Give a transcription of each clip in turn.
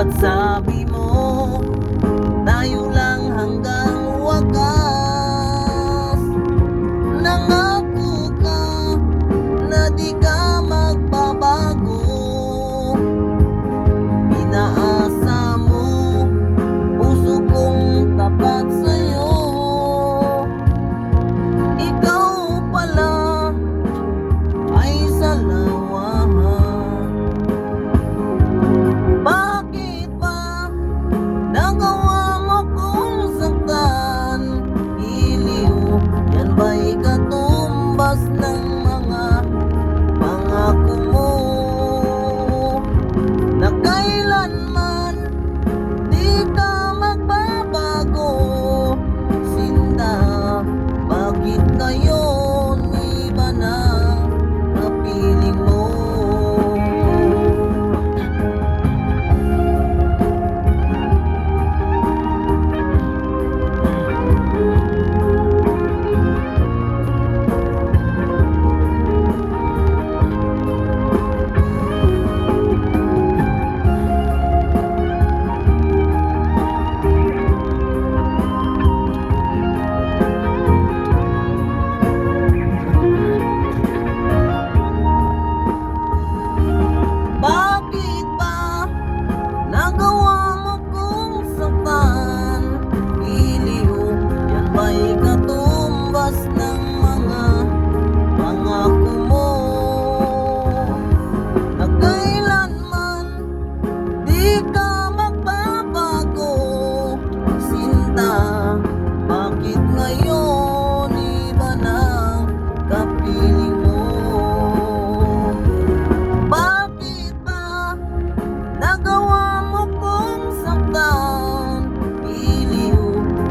At sabi mo, tayo lang hanggang wakas. Nangako ka na di ka magbabago. Inaasa mo, puso kong tapat sa'yo. Ikaw pala ay salawahan. Bakit ba nagawa mo kong saktan? Iliw, yan ba'y katumbas ng mga pangako mo? Na kailanman di ka magbabago. Sinta, bakit ngayon iba na kapiling mo? Bakit ba nagawa mo kong saktan? Iliw, yan ba'y katumbas ng mga pangako mo? Na kailanman di ka magbabago. Sinta, bakit ngayon iba na kapiling mo? Bakit ba nagawa mo kong saktan? Iliw,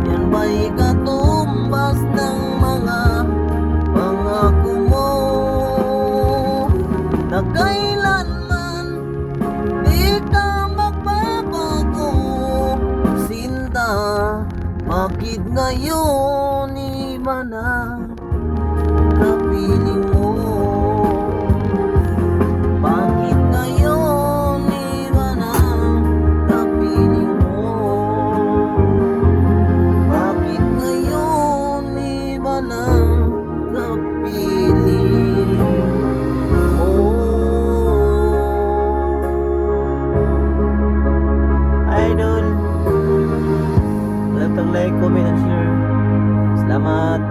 yan ba'y katumbas ng mga pangako mo? Na kailanman di ka magbabago. Sinta, bakit ngayon iba na kapiling mo? Bakit ngayon iba na kapiling mo? Bakit ngayon iba na kapiling mo? Idol, like, comment, and share. Salamat.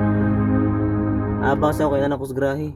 Abang sa ako kay Anak Kusgrahe.